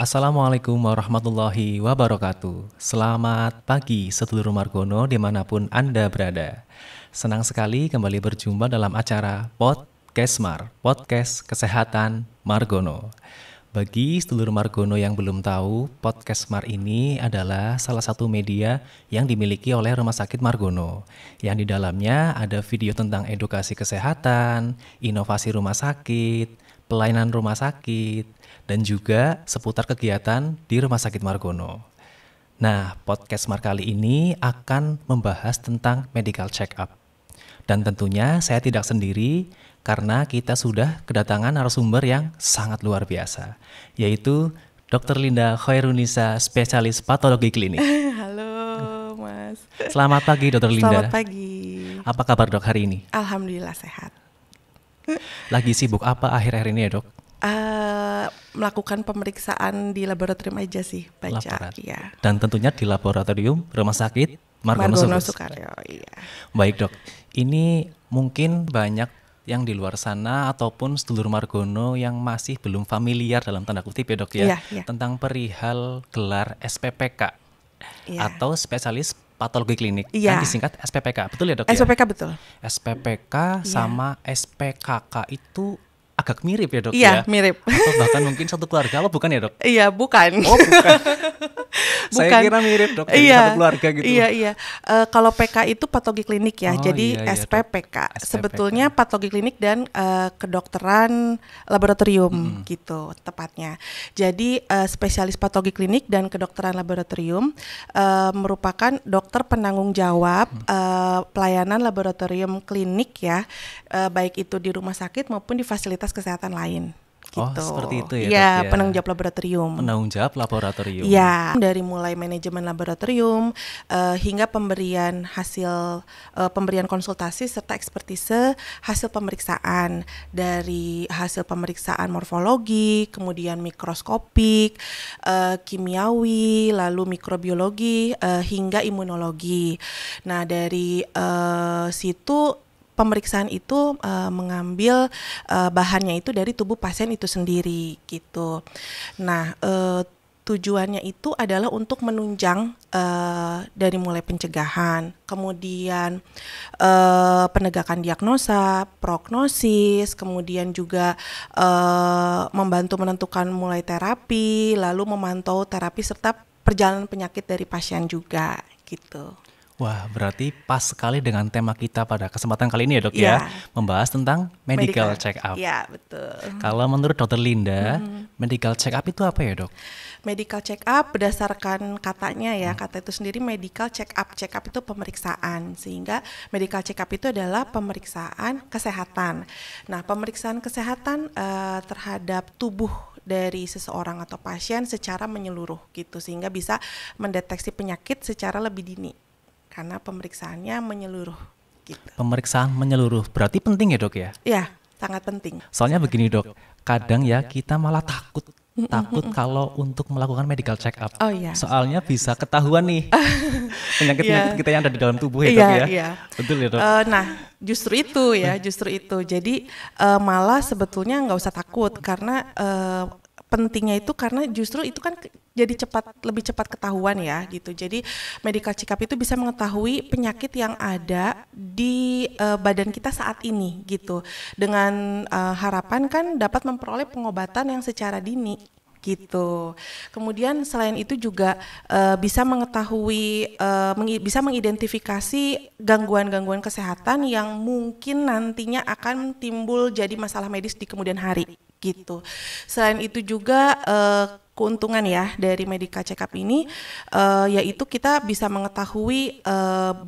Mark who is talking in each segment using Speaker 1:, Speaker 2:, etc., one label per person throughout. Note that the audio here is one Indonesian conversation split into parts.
Speaker 1: Assalamualaikum warahmatullahi wabarakatuh. Selamat pagi sedulur Margono dimanapun Anda berada. Senang sekali kembali berjumpa dalam acara Podcast Mar, Podcast Kesehatan Margono. Bagi sedulur Margono yang belum tahu, Podcast Mar ini adalah salah satu media yang dimiliki oleh Rumah Sakit Margono. Yang di dalamnya ada video tentang edukasi kesehatan, inovasi rumah sakit, pelayanan rumah sakit, dan juga seputar kegiatan di Rumah Sakit Margono. Nah, podcast Mar kali ini akan membahas tentang medical check-up. Dan tentunya saya tidak sendiri karena kita sudah kedatangan narasumber yang sangat luar biasa, yaitu Dr. Linda Khairunisa, spesialis patologi klinik.
Speaker 2: Halo Mas.
Speaker 1: Selamat pagi Dr. Linda.
Speaker 2: Selamat pagi.
Speaker 1: Apa kabar dok hari ini?
Speaker 2: Alhamdulillah sehat.
Speaker 1: Lagi sibuk apa akhir-akhir ini ya dok?
Speaker 2: Melakukan pemeriksaan di laboratorium aja sih, baca. Ya.
Speaker 1: Dan tentunya di laboratorium Rumah Sakit Margono
Speaker 2: Sukaryo. Iya.
Speaker 1: Baik dok, ini mungkin banyak yang di luar sana ataupun sedulur Margono yang masih belum familiar dalam tanda kutip ya dok ya, tentang perihal gelar SPPK atau spesialis patologi klinik, kan disingkat SPPK, betul ya dok ya?
Speaker 2: SPPK betul.
Speaker 1: SPPK sama SPKK itu agak mirip ya dok ya?
Speaker 2: Iya, mirip.
Speaker 1: Atau bahkan mungkin satu keluarga, apa bukan ya dok?
Speaker 2: Iya, bukan.
Speaker 1: Oh bukan. Saya kira mirip dok, satu keluarga gitu.
Speaker 2: Iya. Kalau PK itu patologi klinik ya, jadi SPPK. Sebetulnya patologi klinik dan kedokteran laboratorium gitu tepatnya. Jadi spesialis patologi klinik dan kedokteran laboratorium merupakan dokter penanggung jawab pelayanan laboratorium klinik ya, baik itu di rumah sakit maupun di fasilitas kesehatan lain. Gitu.
Speaker 1: Oh seperti itu ya,
Speaker 2: ya, penanggung jawab laboratorium.
Speaker 1: Penanggung jawab laboratorium.
Speaker 2: Ya, dari mulai manajemen laboratorium hingga pemberian hasil pemberian konsultasi serta ekspertise hasil pemeriksaan, dari hasil pemeriksaan morfologi, kemudian mikroskopik, kimiawi, lalu mikrobiologi hingga imunologi. Nah, dari situ pemeriksaan itu mengambil bahannya itu dari tubuh pasien itu sendiri gitu. Nah, tujuannya itu adalah untuk menunjang dari mulai pencegahan, kemudian penegakan diagnosa, prognosis, kemudian juga membantu menentukan mulai terapi, lalu memantau terapi serta perjalanan penyakit dari pasien juga gitu.
Speaker 1: Wah, berarti pas sekali dengan tema kita pada kesempatan kali ini ya dok ya, membahas tentang medical check-up.
Speaker 2: Iya, betul.
Speaker 1: Kalau menurut Dr. Linda, medical check-up itu apa ya dok?
Speaker 2: Medical check-up berdasarkan katanya ya, kata itu sendiri medical check-up. Check-up itu pemeriksaan, sehingga medical check-up itu adalah pemeriksaan kesehatan. Nah, pemeriksaan kesehatan terhadap tubuh dari seseorang atau pasien secara menyeluruh gitu, sehingga bisa mendeteksi penyakit secara lebih dini. Karena pemeriksaannya menyeluruh gitu.
Speaker 1: Pemeriksaan menyeluruh berarti penting ya dok ya?
Speaker 2: Iya, sangat penting.
Speaker 1: Soalnya begini dok, kadang ya kita malah takut kalau untuk melakukan medical check up.
Speaker 2: Oh iya.
Speaker 1: Soalnya bisa ketahuan nih penyakit-penyakit kita yang ada di dalam tubuh ya dok ya? Iya. Betul ya dok?
Speaker 2: Nah justru itu. Jadi malah sebetulnya nggak usah takut karena pentingnya itu karena justru itu kan jadi lebih cepat ketahuan ya gitu. Jadi medical check up itu bisa mengetahui penyakit yang ada di badan kita saat ini gitu. Dengan harapan kan dapat memperoleh pengobatan yang secara dini gitu. Kemudian selain itu juga bisa mengetahui, bisa mengidentifikasi gangguan-gangguan kesehatan yang mungkin nantinya akan timbul jadi masalah medis di kemudian hari gitu. Selain itu juga keuntungan ya dari medical check-up ini yaitu kita bisa mengetahui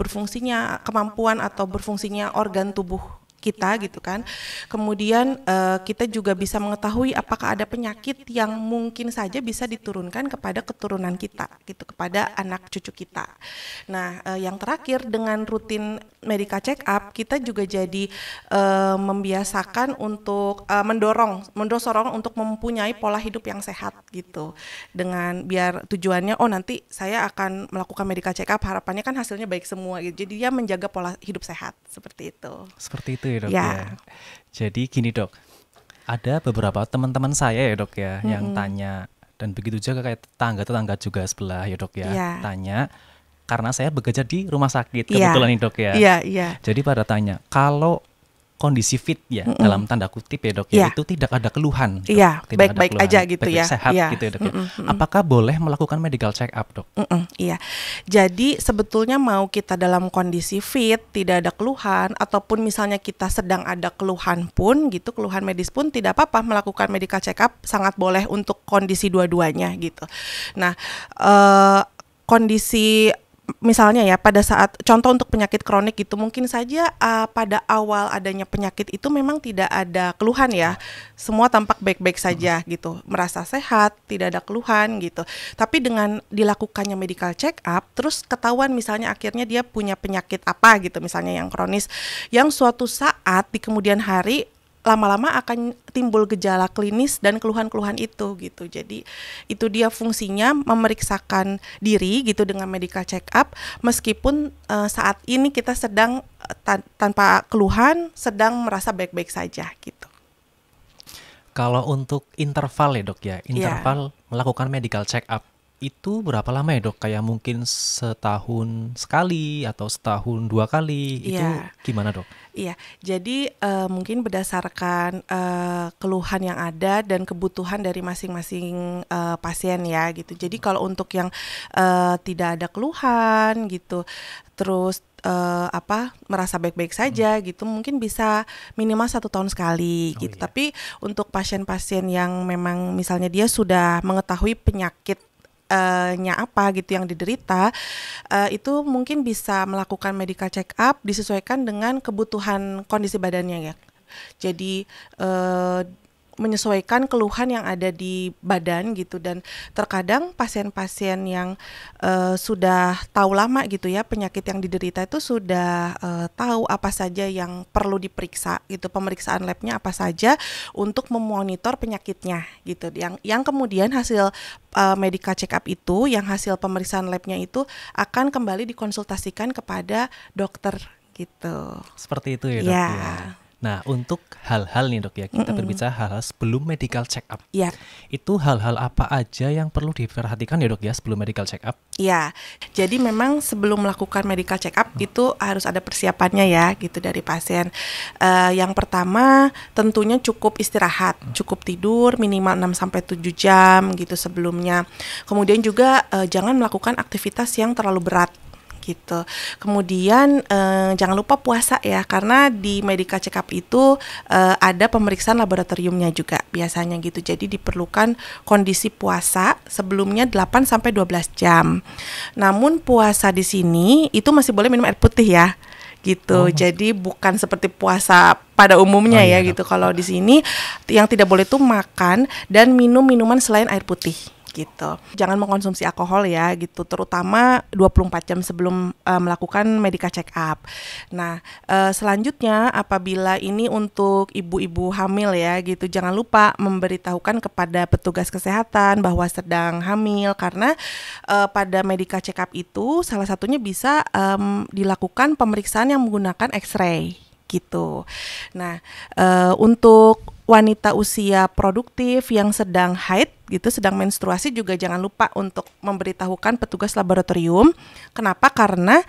Speaker 2: berfungsinya kemampuan atau berfungsinya organ tubuh kita gitu kan. Kemudian kita juga bisa mengetahui apakah ada penyakit yang mungkin saja bisa diturunkan kepada keturunan kita gitu, kepada anak cucu kita. Nah, yang terakhir dengan rutin medical check up kita juga jadi membiasakan untuk mendorong untuk mempunyai pola hidup yang sehat gitu. Dengan biar tujuannya nanti saya akan melakukan medical check up, harapannya kan hasilnya baik semua gitu. Jadi dia menjaga pola hidup sehat seperti itu.
Speaker 1: Seperti itu ya dok ya. Jadi gini dok, ada beberapa teman-teman saya ya dok ya yang tanya, Dan begitu juga kayak tetangga-tetangga juga sebelah ya dok ya,
Speaker 2: Iya.
Speaker 1: tanya, karena saya bekerja di rumah sakit
Speaker 2: Iya.
Speaker 1: kebetulan nih dok ya.
Speaker 2: Iya, iya.
Speaker 1: Jadi pada tanya, kalau kondisi fit ya, dalam tanda kutip ya dok
Speaker 2: Iya.
Speaker 1: ya, itu tidak ada keluhan dok,
Speaker 2: Iya,
Speaker 1: tidak ada
Speaker 2: baik-baik
Speaker 1: keluhan,
Speaker 2: aja gitu
Speaker 1: baik-baik
Speaker 2: ya.
Speaker 1: sehat
Speaker 2: Iya.
Speaker 1: gitu ya dok ya. Apakah boleh melakukan medical check up dok?
Speaker 2: Iya. Jadi sebetulnya mau kita dalam kondisi fit, tidak ada keluhan, ataupun misalnya kita sedang ada keluhan pun gitu, keluhan medis pun tidak apa-apa melakukan medical check up, sangat boleh untuk kondisi dua-duanya gitu. Nah, kondisi misalnya ya pada saat contoh untuk penyakit kronik gitu mungkin saja pada awal adanya penyakit itu memang tidak ada keluhan ya, semua tampak baik-baik saja gitu, merasa sehat, tidak ada keluhan gitu. Tapi dengan dilakukannya medical check up terus ketahuan misalnya akhirnya dia punya penyakit apa gitu, misalnya yang kronis, yang suatu saat di kemudian hari lama-lama akan timbul gejala klinis dan keluhan-keluhan itu gitu. Jadi itu dia fungsinya memeriksakan diri gitu dengan medical check up meskipun saat ini kita sedang tanpa keluhan, sedang merasa baik-baik saja gitu.
Speaker 1: Kalau untuk interval ya dok ya, interval melakukan medical check up itu berapa lama ya dok? Kayak mungkin setahun sekali atau setahun 2 kali, itu gimana dok?
Speaker 2: Iya, jadi mungkin berdasarkan keluhan yang ada dan kebutuhan dari masing-masing pasien ya gitu. Jadi kalau untuk yang tidak ada keluhan gitu, terus merasa baik-baik saja gitu, mungkin bisa minimal 1 tahun sekali gitu. Tapi untuk pasien-pasien yang memang misalnya dia sudah mengetahui penyakit apa gitu yang diderita, itu mungkin bisa melakukan medical check up disesuaikan dengan kebutuhan kondisi badannya ya. Jadi menyesuaikan keluhan yang ada di badan gitu, dan terkadang pasien-pasien yang sudah tahu lama gitu ya penyakit yang diderita itu sudah tahu apa saja yang perlu diperiksa gitu, pemeriksaan labnya apa saja untuk memonitor penyakitnya gitu, yang kemudian hasil medical check up itu, yang hasil pemeriksaan labnya itu akan kembali dikonsultasikan kepada dokter gitu.
Speaker 1: Seperti itu ya dok ya. Nah, untuk hal-hal nih dok ya, kita berbicara hal-hal sebelum medical check up.
Speaker 2: Iya.
Speaker 1: Itu hal-hal apa aja yang perlu diperhatikan ya dok ya sebelum medical check up?
Speaker 2: Iya, jadi memang sebelum melakukan medical check up itu harus ada persiapannya ya gitu dari pasien. Yang pertama tentunya cukup istirahat, cukup tidur minimal 6-7 jam gitu sebelumnya. Kemudian juga jangan melakukan aktivitas yang terlalu berat gitu. Kemudian jangan lupa puasa ya, karena di medical check up itu ada pemeriksaan laboratoriumnya juga biasanya gitu. Jadi diperlukan kondisi puasa sebelumnya 8-12 jam. Namun puasa di sini itu masih boleh minum air putih ya gitu. Jadi bukan seperti puasa pada umumnya ya gitu. Kalau di sini yang tidak boleh tuh makan dan minum minuman selain air putih gitu. Jangan mengkonsumsi alkohol ya gitu, terutama 24 jam sebelum melakukan medical check up. Nah, selanjutnya apabila ini untuk ibu-ibu hamil ya gitu, jangan lupa memberitahukan kepada petugas kesehatan bahwa sedang hamil, karena pada medical check up itu salah satunya bisa dilakukan pemeriksaan yang menggunakan X-ray gitu. Nah, untuk wanita usia produktif yang sedang haid gitu, sedang menstruasi juga jangan lupa untuk memberitahukan petugas laboratorium. Kenapa? Karena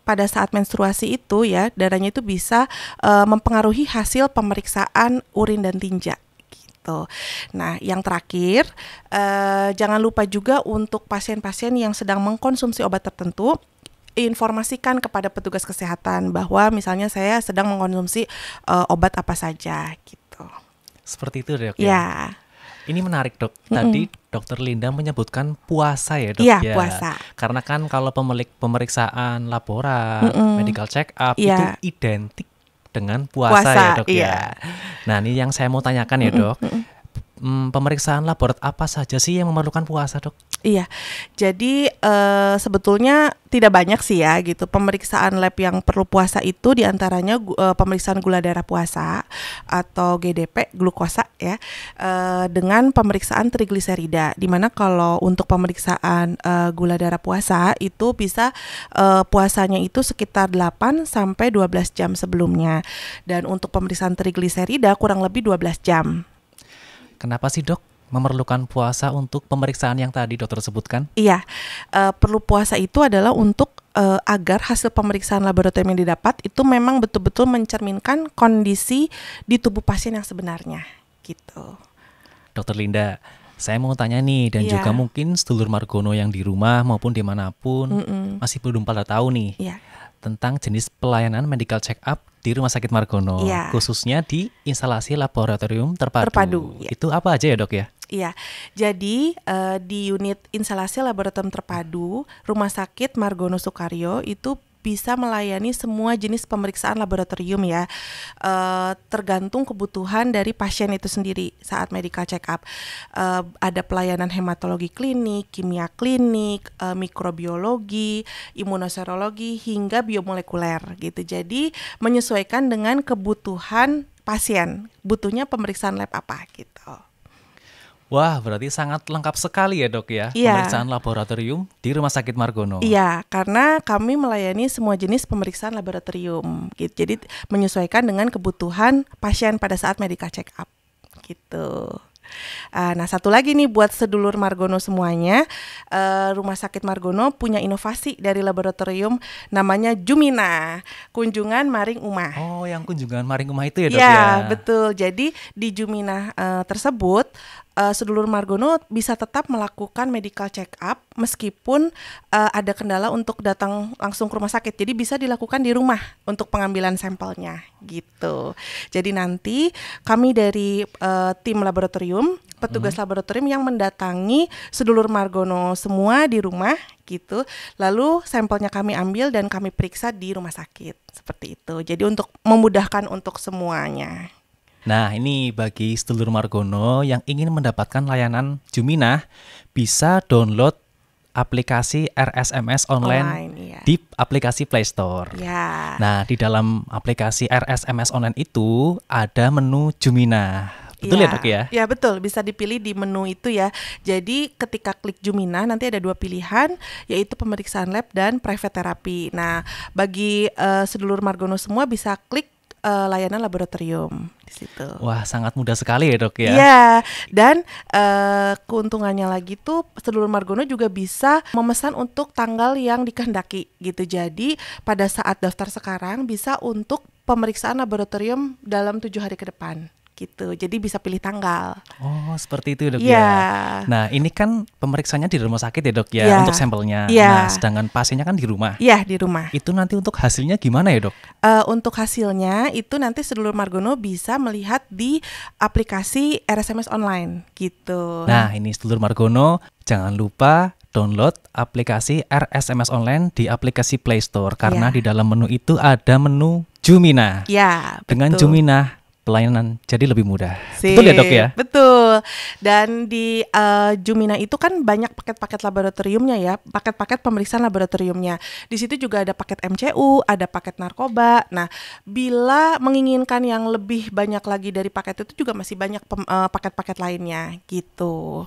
Speaker 2: pada saat menstruasi itu ya, darahnya itu bisa mempengaruhi hasil pemeriksaan urin dan tinja. Nah, yang terakhir, jangan lupa juga untuk pasien-pasien yang sedang mengkonsumsi obat tertentu, informasikan kepada petugas kesehatan bahwa misalnya saya sedang mengkonsumsi obat apa saja gitu.
Speaker 1: Seperti itu dok
Speaker 2: ya.
Speaker 1: Ini menarik dok. Tadi Dokter Linda menyebutkan puasa ya dok
Speaker 2: ya.
Speaker 1: Ya,
Speaker 2: puasa.
Speaker 1: Karena kan kalau pemeriksaan laborat, medical check up itu identik dengan puasa ya dok ya. Nah, ini yang saya mau tanyakan ya dok. Pemeriksaan laborat apa saja sih yang memerlukan puasa dok?
Speaker 2: Iya, jadi sebetulnya tidak banyak sih ya gitu. Pemeriksaan lab yang perlu puasa itu diantaranya pemeriksaan gula darah puasa atau GDP, glukosa ya, dengan pemeriksaan trigliserida. Dimana kalau untuk pemeriksaan gula darah puasa itu bisa puasanya itu sekitar 8-12 jam sebelumnya. Dan untuk pemeriksaan trigliserida kurang lebih 12 jam.
Speaker 1: Kenapa sih dok memerlukan puasa untuk pemeriksaan yang tadi dokter sebutkan?
Speaker 2: Iya, perlu puasa itu adalah untuk agar hasil pemeriksaan laboratorium yang didapat itu memang betul-betul mencerminkan kondisi di tubuh pasien yang sebenarnya, gitu.
Speaker 1: Dokter Linda, saya mau tanya nih, dan
Speaker 2: Iya.
Speaker 1: juga mungkin sedulur Margono yang di rumah maupun dimanapun masih belum pada tahu nih
Speaker 2: Iya.
Speaker 1: tentang jenis pelayanan medical check up di Rumah Sakit Margono,
Speaker 2: Iya.
Speaker 1: khususnya di instalasi laboratorium terpadu.
Speaker 2: Terpadu, ya.
Speaker 1: Itu apa aja ya dok ya?
Speaker 2: Iya, jadi di unit instalasi laboratorium terpadu Rumah Sakit Margono Soekario itu bisa melayani semua jenis pemeriksaan laboratorium ya, tergantung kebutuhan dari pasien itu sendiri saat medical check up. Ada pelayanan hematologi klinik, kimia klinik, mikrobiologi, imunoserologi hingga biomolekuler gitu. Jadi menyesuaikan dengan kebutuhan pasien, butuhnya pemeriksaan lab apa gitu.
Speaker 1: Wah, berarti sangat lengkap sekali ya dok ya,
Speaker 2: Iya.
Speaker 1: pemeriksaan laboratorium di Rumah Sakit Margono.
Speaker 2: Iya, karena kami melayani semua jenis pemeriksaan laboratorium gitu. Jadi menyesuaikan dengan kebutuhan pasien pada saat medical check up gitu. Nah, satu lagi nih buat sedulur Margono semuanya, Rumah Sakit Margono punya inovasi dari laboratorium namanya Jumina, kunjungan maring umah.
Speaker 1: Oh, yang kunjungan maring umah itu ya dok
Speaker 2: Iya,
Speaker 1: ya?
Speaker 2: betul. Jadi di Jumina tersebut sedulur Margono bisa tetap melakukan medical check up meskipun ada kendala untuk datang langsung ke rumah sakit. Jadi bisa dilakukan di rumah untuk pengambilan sampelnya gitu. Jadi nanti kami dari tim laboratorium, petugas laboratorium yang mendatangi sedulur Margono semua di rumah gitu. Lalu sampelnya kami ambil dan kami periksa di rumah sakit. Seperti itu. Jadi untuk memudahkan untuk semuanya.
Speaker 1: Nah, ini bagi sedulur Margono yang ingin mendapatkan layanan Jumina, bisa download aplikasi RSMS online
Speaker 2: Iya.
Speaker 1: di aplikasi Play Store.
Speaker 2: Ya.
Speaker 1: Nah, di dalam aplikasi RSMS online itu ada menu Jumina. Betul ya dok ya?
Speaker 2: Ya betul, bisa dipilih di menu itu ya. Jadi ketika klik Jumina nanti ada 2 pilihan, yaitu pemeriksaan lab dan private therapy. Nah, bagi sedulur Margono semua bisa klik layanan laboratorium di situ.
Speaker 1: Wah, sangat mudah sekali ya dok ya?
Speaker 2: Iya, dan keuntungannya lagi tuh sedulur Margono juga bisa memesan untuk tanggal yang dikehendaki gitu. Jadi pada saat daftar sekarang bisa untuk pemeriksaan laboratorium dalam 7 hari ke depan gitu. Jadi bisa pilih tanggal.
Speaker 1: Oh, seperti itu dok
Speaker 2: Iya.
Speaker 1: ya? Nah, ini kan pemeriksaannya di rumah sakit ya dok ya,
Speaker 2: Iya.
Speaker 1: untuk sampelnya.
Speaker 2: Iya.
Speaker 1: Nah, sedangkan pasiennya kan di rumah.
Speaker 2: Iya, di rumah.
Speaker 1: Itu nanti untuk hasilnya gimana ya dok?
Speaker 2: Untuk hasilnya itu nanti sedulur Margono bisa melihat di aplikasi RSMS online gitu.
Speaker 1: Nah, ini sedulur Margono, jangan lupa download aplikasi RSMS online di aplikasi Play Store, karena
Speaker 2: Iya.
Speaker 1: di dalam menu itu ada menu Jumina.
Speaker 2: Ya,
Speaker 1: Dengan
Speaker 2: betul.
Speaker 1: Jumina, pelayanan jadi lebih mudah.
Speaker 2: Sip,
Speaker 1: Betul ya dok ya?
Speaker 2: Betul. Dan di Jumina itu kan banyak paket-paket laboratoriumnya ya, paket-paket pemeriksaan laboratoriumnya. Di situ juga ada paket MCU, ada paket narkoba. Nah, bila menginginkan yang lebih banyak lagi dari paket itu juga masih banyak paket-paket lainnya gitu.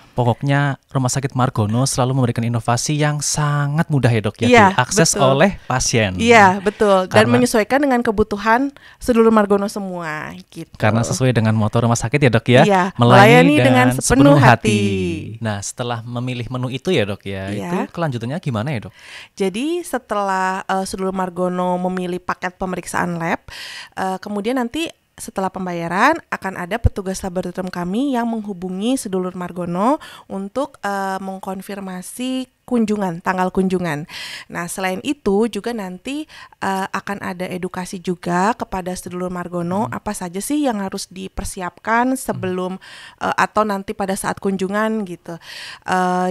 Speaker 1: Pokoknya Rumah Sakit Margono selalu memberikan inovasi yang sangat mudah ya dok ya,
Speaker 2: Iya,
Speaker 1: diakses
Speaker 2: betul.
Speaker 1: oleh pasien.
Speaker 2: Iya, betul. Dan
Speaker 1: Karena-
Speaker 2: menyesuaikan dengan kebutuhan sedulur Margono semua gitu.
Speaker 1: Karena sesuai dengan moto rumah sakit ya dok ya,
Speaker 2: Iya, melayani dengan sepenuh hati.
Speaker 1: Nah, setelah memilih menu itu ya dok ya,
Speaker 2: Iya.
Speaker 1: itu kelanjutannya gimana ya dok?
Speaker 2: Jadi setelah sedulur Margono memilih paket pemeriksaan lab, kemudian nanti setelah pembayaran akan ada petugas laboratorium kami yang menghubungi sedulur Margono untuk mengkonfirmasi kunjungan, tanggal kunjungan. Nah, selain itu juga nanti akan ada edukasi juga kepada sedulur Margono apa saja sih yang harus dipersiapkan sebelum atau nanti pada saat kunjungan gitu.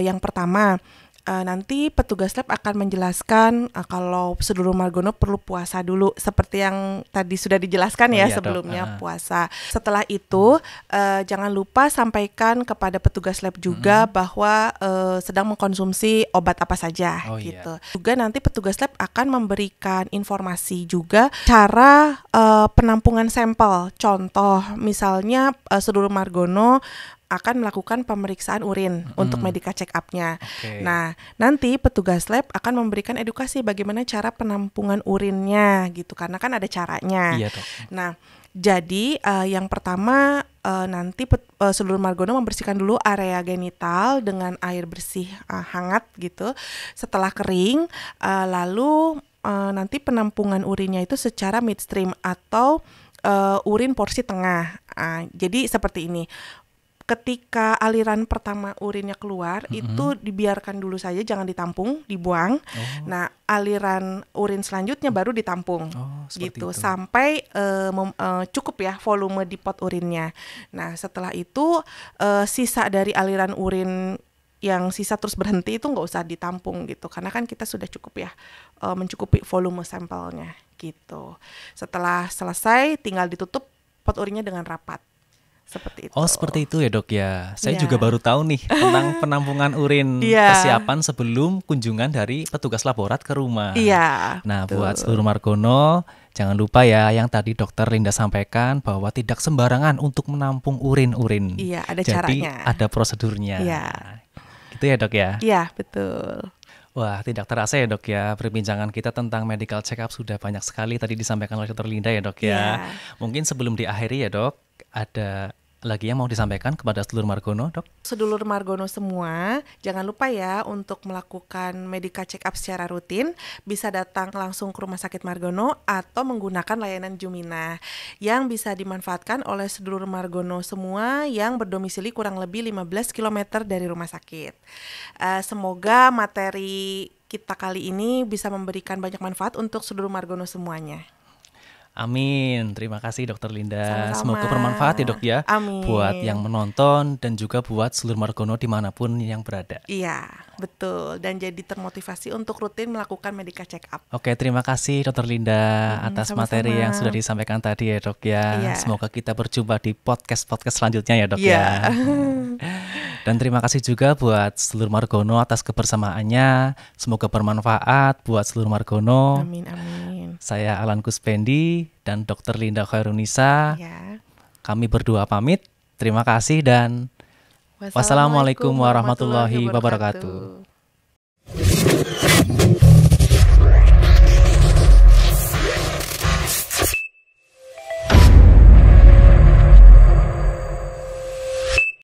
Speaker 2: Yang pertama, nanti petugas lab akan menjelaskan kalau sedulur Margono perlu puasa dulu seperti yang tadi sudah dijelaskan
Speaker 1: Oh
Speaker 2: ya
Speaker 1: iya, Dok.
Speaker 2: sebelumnya puasa. Setelah itu jangan lupa sampaikan kepada petugas lab juga bahwa sedang mengkonsumsi obat apa saja
Speaker 1: Oh iya.
Speaker 2: gitu. Juga nanti petugas lab akan memberikan informasi juga cara penampungan sampel. Contoh misalnya sedulur Margono akan melakukan pemeriksaan urin untuk medical check up-nya.
Speaker 1: Oke.
Speaker 2: Nah, nanti petugas lab akan memberikan edukasi bagaimana cara penampungan urinnya gitu, karena kan ada caranya.
Speaker 1: Iya dok.
Speaker 2: Nah, jadi yang pertama nanti sedulur Margono membersihkan dulu area genital dengan air bersih hangat gitu. Setelah kering, lalu nanti penampungan urinnya itu secara midstream atau urin porsi tengah. Jadi seperti ini. Ketika aliran pertama urinnya keluar, itu dibiarkan dulu saja, jangan ditampung, dibuang. Nah, aliran urin selanjutnya baru ditampung, gitu, sampai cukup ya volume di pot urinnya. Nah, setelah itu sisa dari aliran urin yang sisa terus berhenti itu nggak usah ditampung gitu, karena kan kita sudah cukup ya mencukupi volume sampelnya gitu. Setelah selesai, tinggal ditutup pot urinnya dengan rapat. Seperti itu.
Speaker 1: Seperti itu ya dok ya. Saya juga baru tahu nih tentang penampungan urin persiapan sebelum kunjungan dari petugas laborat ke rumah. Nah, buat seluruh Margono, jangan lupa ya yang tadi dokter Linda sampaikan bahwa tidak sembarangan untuk menampung urin-urin.
Speaker 2: Ada
Speaker 1: Jadi
Speaker 2: caranya.
Speaker 1: ada prosedurnya. Gitu ya dok ya?
Speaker 2: Iya, betul.
Speaker 1: Wah, tidak terasa ya dok ya, perbincangan kita tentang medical check up sudah banyak sekali tadi disampaikan oleh dokter Linda ya dok ya. Mungkin sebelum diakhiri ya dok, ada lagi yang mau disampaikan kepada sedulur Margono, dok?
Speaker 2: Sedulur Margono semua, jangan lupa ya untuk melakukan medical check up secara rutin. Bisa datang langsung ke Rumah Sakit Margono atau menggunakan layanan Jumina yang bisa dimanfaatkan oleh sedulur Margono semua yang berdomisili kurang lebih 15 km dari rumah sakit. Semoga materi kita kali ini bisa memberikan banyak manfaat untuk sedulur Margono semuanya.
Speaker 1: Amin. Terima kasih Dokter Linda.
Speaker 2: Sama-sama.
Speaker 1: Semoga bermanfaat ya dok ya.
Speaker 2: Amin.
Speaker 1: Buat yang menonton dan juga buat seluruh Margono dimanapun yang berada.
Speaker 2: Iya, betul. Dan jadi termotivasi untuk rutin melakukan medical check up.
Speaker 1: Oke, terima kasih Dokter Linda atas
Speaker 2: sama-sama.
Speaker 1: materi yang sudah disampaikan tadi ya dok ya. Semoga kita berjumpa di podcast selanjutnya ya dok ya. Dan terima kasih juga buat seluruh Margono atas kebersamaannya. Semoga bermanfaat buat seluruh Margono.
Speaker 2: Amin, amin.
Speaker 1: Saya Alan Kuspendi dan Dr. Linda Khairunisa. Kami berdua pamit. Terima kasih dan wassalamualaikum warahmatullahi wabarakatuh.